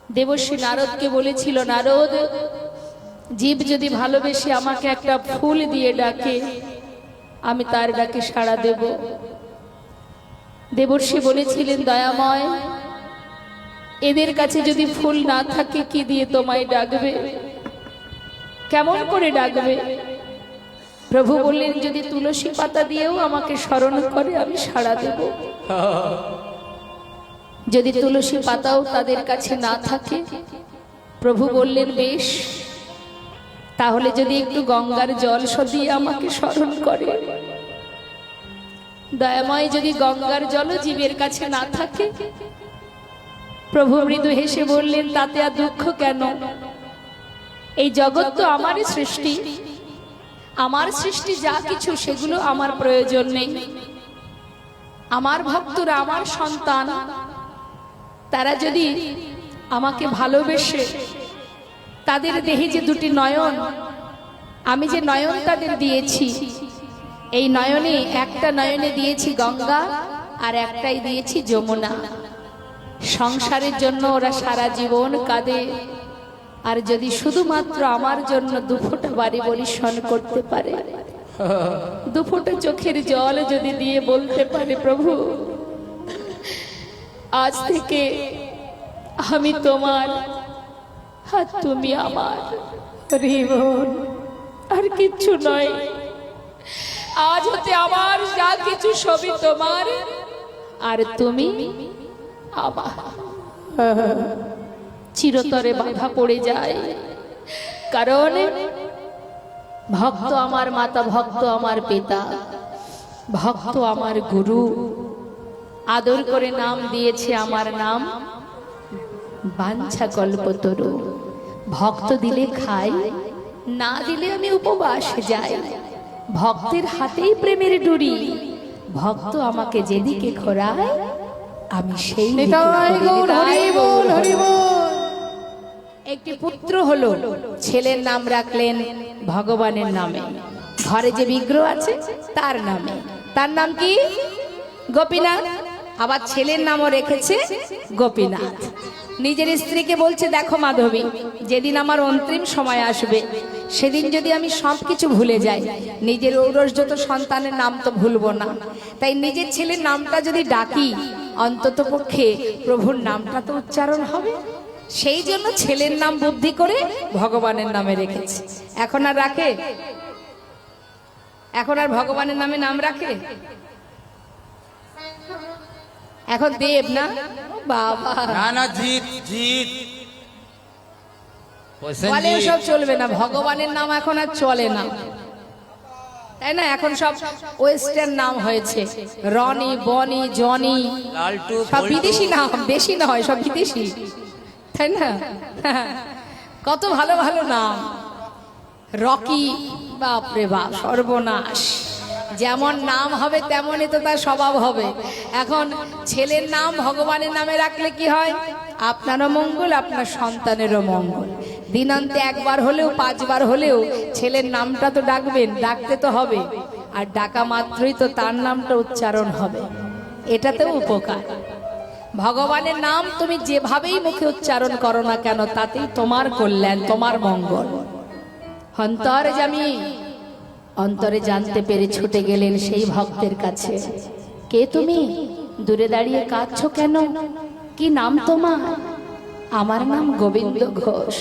দেবর্ষী নারদকে বলেছিল, নারদ, জীব যদি ভালোবেসে আমাকে একটা ফুল দিয়ে ডাকে, আমি তার ডাকে সাড়া দেব। দেবর্ষী বলেছিলেন, দয়াময়, এদের কাছে যদি ফুল না থাকে কি দিয়ে তোমায় ডাকবে, কেমন করে ডাকবে? প্রভু বললেন, যদি তুলসী পাতা দিয়েও আমাকে স্মরণ করে আমি সাড়া দেব। যদি তুলসী পাতাও তাদের কাছে না থাকে, প্রভু বললেন, বেশ, তাহলে যদি একটু গঙ্গার জল দিয়ে আমাকে স্মরণ করে। দয়াময়, যদি গঙ্গার জলও জীবের কাছে না থাকে, প্রভু মৃদু হেসে বললেন, তাতে আর দুঃখ কেন? এই জগৎ তো আমারই সৃষ্টি, আমার সৃষ্টি যা কিছু সেগুলো আমার প্রয়োজন নেই। আমার ভক্তরা আমার সন্তান, তারা যদি আমাকে ভালোবেসে, তাদের দেহে যে দুটি নয়ন, আমি যে নয়ন তাদের দিয়েছি, এই নয়নে একটা নয়নে দিয়েছি গঙ্গা আর একটাই দিয়েছি যমুনা। সংসারের জন্য ওরা সারা জীবন কাঁদে, আর যদি শুধুমাত্র আমার জন্য দুফোঁটা বাড়ি বরিশন করতে পারে, দুফোঁটা চোখের জল যদি দিয়ে বলতে পারে, প্রভু আজ থেকে আমি তোমার আর তুমি আমার, রিবন আর কিচ্ছু নয়, আজ হতে আমার যা কিছু সবই তোমার আর তুমি আমার, চিরতরে বাধা পড়ে যায়। কারণ ভক্ত আমার মাতা, ভক্ত আমার পিতা, ভক্ত আমার গুরু, আদর করে নাম দিয়েছে আমার নাম বাঞ্ছা কল্পতরু। ভক্ত দিলে খাই, না দিলে আমি উপবাস যাই। ভক্তের হাতেই প্রেমের ডুরি, ভক্ত আমাকে যেদিকে ঘোরায় আমি সেই একটি পুত্র হলো, ছেলের নাম রাখলেন ভগবানের নামে, ঘরে যে বিগ্রহ আছে তার নামে। তার নাম কি? গোপীনাথ। আবার ছেলের নামও রেখেছে গোপীনাথ। নিজের স্ত্রীকে বলছে, দেখো মাধবী, যেদিন আমার অন্তিম সময় আসবে সেদিন যদি আমি সবকিছু ভুলে যাই, নিজের ঔরসযত সন্তানের নাম তো ভুলবো না, তাই নিজের ছেলের নামটা যদি ডাকি অন্তত পক্ষে প্রভুর নামটা তো উচ্চারণ হবে। সেই জন্য ছেলের নাম বুদ্ধি করে ভগবানের নামে রেখেছে। এখন আর রাখে? এখন আর ভগবানের নামে নাম রাখে? এখন দেব না বাবা, না না, জিত জিত বলে সব চলবে না, ভগবানের নাম এখন আর চলে না, তাই না? এখন সব ওয়েস্টার্ন নাম হয়েছে, রনি, বনি, জনি, লালটু, সব বিদেশি নাম, দেশি নয়, সব বিদেশি, তাই না? কত ভালো ভালো নাম, রকি, বাপরে বাপ, সর্বনাশ। যেমন নাম হবে তেমনই তো তার স্বভাব হবে। এখন ছেলের নাম ভগবানের নামে রাখলে কি হয়? আপনারও মঙ্গল, আপনার সন্তানেরও মঙ্গল। দিনান্তে একবার হলেও, 5 বার হলেও ছেলের নামটা তো ডাকবেন, ডাকতে তো হবে, আর ডাকা মাত্রই তো তার নামটা উচ্চারণ হবে, এটাতেও উপকার। ভগবানের নাম তুমি যেভাবেই মুখে উচ্চারণ করো না কেন, তাতেই তোমার কল্যাণ, তোমার মঙ্গল। অন্তর্যামী, অন্তরে জানতে পেরে ছুটে গেলেন সেই ভক্তের কাছে। কে তুমি? দূরে দাঁড়িয়ে কাঁদছো কেন? কি নাম তোমার? আমার নাম গোবিন্দ ঘোষ।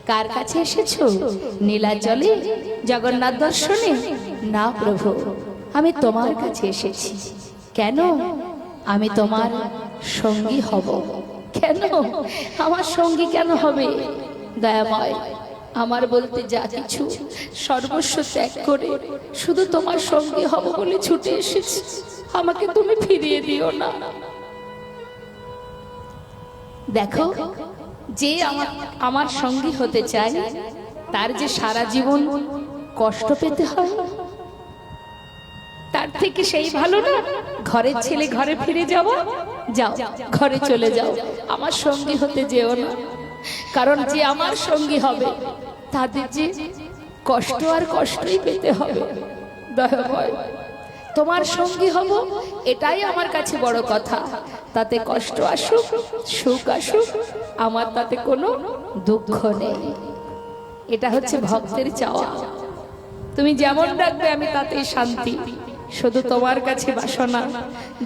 কার কাছে এসেছো? নীলাচলে জগন্নাথ দর্শনে? না প্রভু, আমি তোমার কাছে এসেছি। কেন? আমি তোমার সঙ্গী হব। কেন? আমার সঙ্গী কেন হবে? দয়াময়, আমার বলতে যা কিছু সর্বস্ব ত্যাগ করে শুধু তোমার সঙ্গী হব বলে ছুটে এসেছি, আমাকে তুমি ফিরিয়ে দিও না। দেখো, যে আমার সঙ্গী হতে চায় তার যে সারা জীবন কষ্ট পেতে হয়, তার থেকে সেই ভালো না ঘরের ছেলে ঘরে ফিরে যাও। যাও, ঘরে চলে যাও, আমার সঙ্গী হতে যেও না। কারণ যে আমার সঙ্গী হবে তাদের যে কষ্ট আর কষ্টই পেতে হবে। দয়াময়, তোমার সঙ্গী হব, এটাই আমার কাছে বড় কথা। তাতে কষ্ট আসুক সুখ আসুক আমার তাতে কোনো দুঃখ নেই। এটা হচ্ছে ভক্তের চাওয়া। তুমি যেমন ডাকবে আমি তাতেই শান্তি। শুধু তোমার কাছে বাসনা,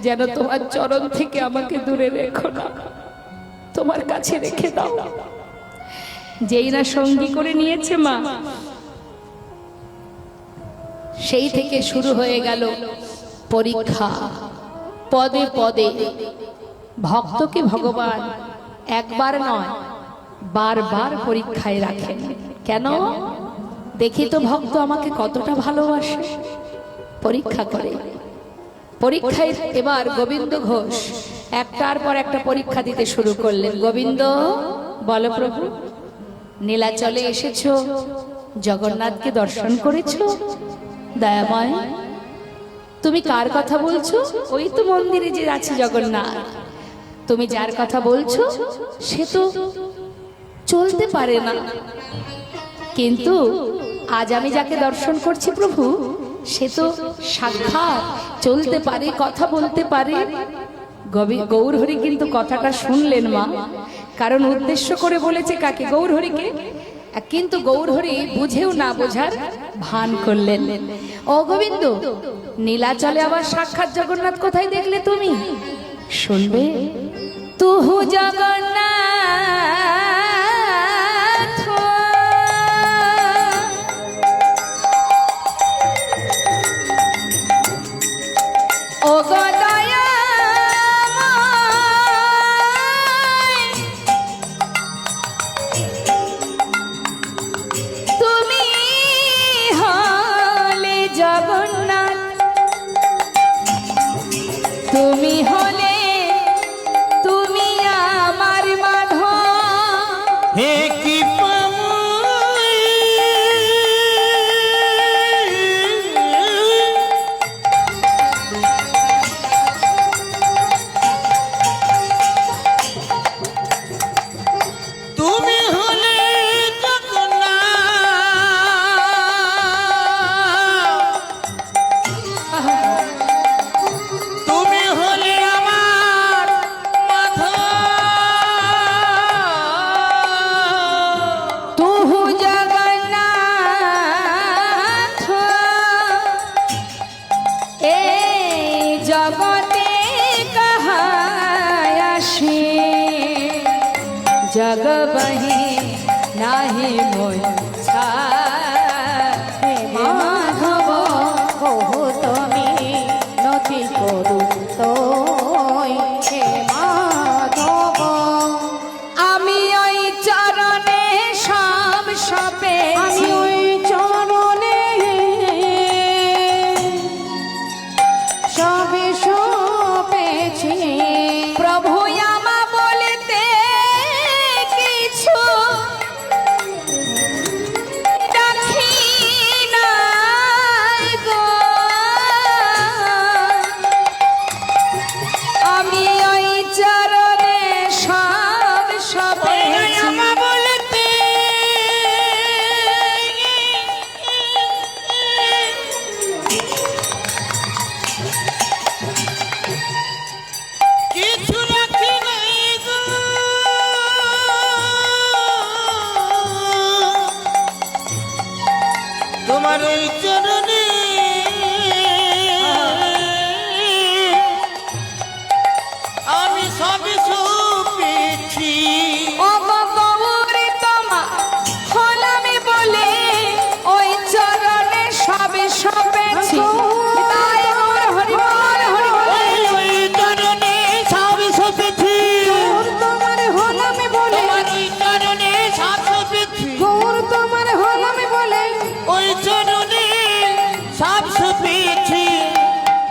যেন তোমার চরণ থেকে আমাকে দূরে রেখো না, তোমার কাছে রেখে দাও। যেই না সঙ্গী করে নিয়েছে মা, সেই থেকে শুরু হয়ে গেল পরীক্ষা। পদে পদে ভক্তকে ভগবান একবার নয় বারবার পরীক্ষায় রাখেন। কেন? দেখি তো ভক্ত আমাকে কতটা ভালোবাসে, পরীক্ষা করে। পরীক্ষায় এবার গোবিন্দ ঘোষ একটার পর একটা পরীক্ষা দিতে শুরু করলেন। গোবিন্দ বলো প্রভু, নীলাচলে এসেছো, জগন্নাথকে দর্শন করেছো? দয়াময়, তুমি কার কথা বলছো? ওই তো মন্দিরে যে আছে জগন্নাথ। তুমি যার কথা বলছো সে তো চলতে পারে না, কিন্তু আজ আমি যাকে দর্শন করছি প্রভু, সে তো সাক্ষাৎ চলতে পারে, কথা বলতে পারে। গৌরহরি কিন্তু কথাটা শুনলেন মা, কারণ উদ্দেশ্য করে বলেছে কাকে? গৌরহরিকে। কিন্তু গৌরহরি বুঝেও না বোঝার ভান করলেন। ও গোবিন্দ, নীলাচলে আবার সাক্ষাৎ জগন্নাথ কোথায় দেখলে তুমি? শুনবে, তুহু জগন্নাথ ও গদয়া, তুমি হলে জগন্নাথ, তুমি হলে তুমি আমার মাধব। হে কি তুমি হলে তুমি হলে আমার মাধব। তুহু জগন্নাথ এ জগতে কাহায় আসে, জগ বহি নাহি মোর ছাড়ে। মাধব কহু তুমি নতি করু তোই, হে মাধব আমি ওই চরণে সব সপেছি, ওই চরণে সবে সপেছি। প্রভু আমা বলিতে কিছু রাখি নাই গো, আমি ওই চরণে সব সপেছি। আমা বলতে কিছু রাখি নাই গো, তোমার ওই চরণে আমি সবই সপেছি। ও গৌরী তোমা হলামি বলে ওই চরণে সবে সপেছি। তাই গৌর হরি বল, হরি বল। ওই চরণে সবই সপেছি, তোমার হলামি বলে, তোমার ওই চরণে সব সপেছি, গৌর তোমার হলামি বলে ওই চরণে সব সপেছি।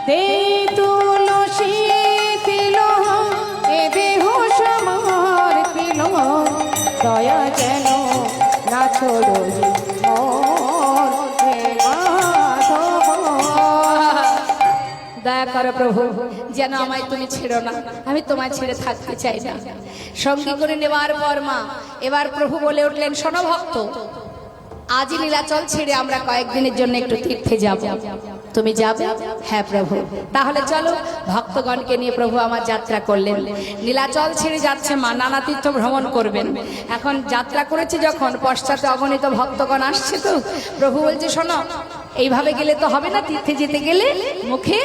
দে তুলসী তিল এ দেহ সমার তিল, দয়া যেন না ছোড়ো মোর, হে মাধব। দয়া করো প্রভু, যেন আমায় তুমি ছেড়ো না, আমি তোমায় ছেড়ে থাকতে চাই না। সঙ্গী করে নেওয়ার পর মা এবার প্রভু বলে উঠলেন, শোনো ভক্ত, আজই নীলাচল ছেড়ে আমরা কয়েকদিনের জন্য একটু তীর্থে যাব। তুমি যাবে? হ্যাঁ প্রভু। তাহলে চলো, ভক্তগণকে নিয়ে প্রভু আমার যাত্রা করলেন। নীলাচল ছেড়ে যাচ্ছে মা, নানা তীর্থ ভ্রমণ করবেন। এখন যাত্রা করেছে যখন, পশ্চাতে অগণিত ভক্তগণ আসছে, তো প্রভু বলছে শোনো, এইভাবে গেলে তো হবে না, তীর্থে যেতে গেলে মুখে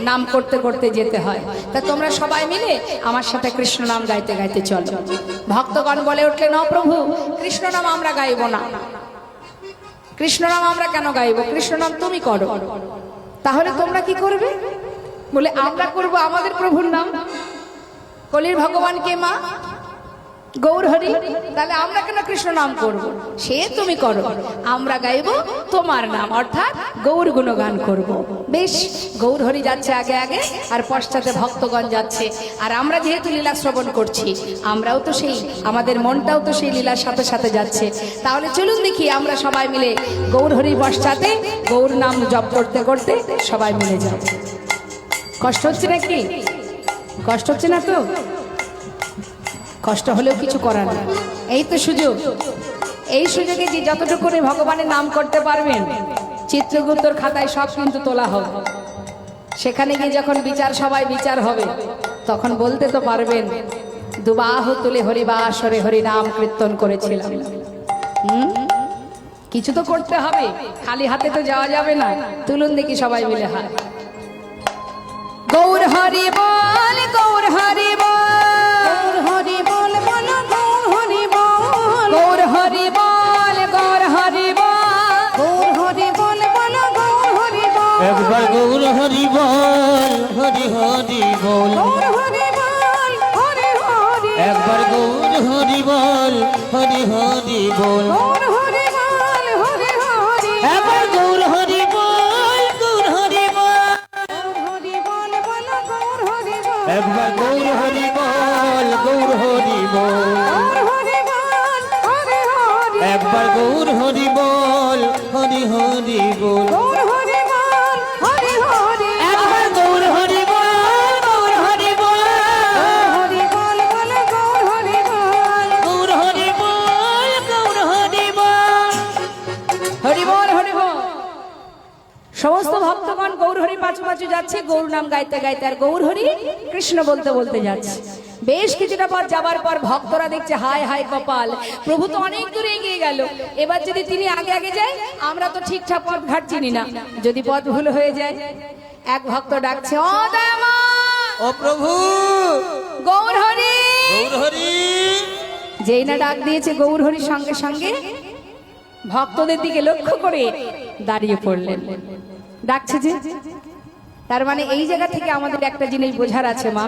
নাম করতে করতে যেতে হয়। তা তোমরা সবাই মিলে আমার সাথে কৃষ্ণ নাম গাইতে গাইতে চলো। ভক্তগণ বলে উঠলেন, না প্রভু, কৃষ্ণ নাম আমরা গাইব না। কৃষ্ণ নাম আমরা কেন গাইব? কৃষ্ণ নাম তুমি করো। তাহলে তোমরা কি করবে? বলে আমরা করব আমাদের প্রভুর নাম। কলির ভগবান কে মা? গৌর হরি। তাহলে আমরা কেন কৃষ্ণ নাম করব? সে তুমি করো, আমরা গাইব তোমার নাম, অর্থাৎ গৌর গুণগান করব। বেশ, গৌর হরি যাচ্ছে আগে আগে, আর পশ্চাতে ভক্তগণ যাচ্ছে। আর আমরা যেহেতু লীলা শ্রবণ করছি, আমরাও তো সেই, আমাদের মনটাও তো সেই লীলার সাথে সাথে যাচ্ছে। তাহলে চলুন দেখি আমরা সবাই মিলে গৌর হরি পশ্চাতে গৌর নাম জপ করতে করতে সবাই মিলে যাব। কষ্ট হচ্ছে নাকি? কষ্ট হচ্ছে না তো? কষ্ট হলেও কিছু করার নেই, এই তো সুযোগ। এই সুযোগে যে যতটুকু ভগবানের নাম করতে পারবেন, চিত্রগুপ্তর খাতায় সব কিন্তু তোলা হবে। সেখানে গিয়ে যখন বিচার সবাই বিচার হবে, তখন বলতে তো পারবেন, দুবাহু তুলে হরিবাসরে হরি নাম কীর্তন করেছিলাম। কিছু তো করতে হবে, খালি হাতে তো যাওয়া যাবে না। তুলুন দেখি সবাই মিলে হাত। গৌর হরি বল, গৌর হরি বল, গৌর হরি বল, গৌর হরি বল, একবার গৌর হরি বল, হরি হরি বল। একবার গৌর হরি বল, হরি হরি বল। একবার গৌর হরি বল, গৌর হরি বল। একবার গৌর হরি বল, গৌর হরি বল। একবার গৌর হরি বল, হরি হরি বল। একবার গৌর হরি বল, গৌর হরি বল। গৌর হরি বল, গৌর হরি বল। হরি বল, হরি বল। সমস্ত ভক্তগণ গৌর হরি পাঁচু পাঁচু যাচ্ছে, গৌর নাম গাইতে গাইতে, আর গৌর হরি কৃষ্ণ বলতে বলতে যাচ্ছে। বেশ কিছুটা পথ যাবার পর ভক্তরা দেখছে, হায় হায় কপাল, প্রভু তো অনেক দূরে এগিয়ে গেল। এবার যদি তিনি আগে আগে যায়, আমরা তো ঠিকঠাক পথ ঘাট চিনি না, যদি পথ ভুল হয়ে যায়। এক ভক্ত ডাকছে, ও দয়ামা, ও প্রভু, গৌর হরি। গৌর হরি। যেই না ডাক দিয়েছে, গৌর হরির সঙ্গে সঙ্গে ভক্তদের দিকে লক্ষ্য করে দাঁড়িয়ে পড়লেন। ডাকছে যে, তার মানে এই জায়গা থেকে আমাদের একটা জিনিস বোঝার আছে মা।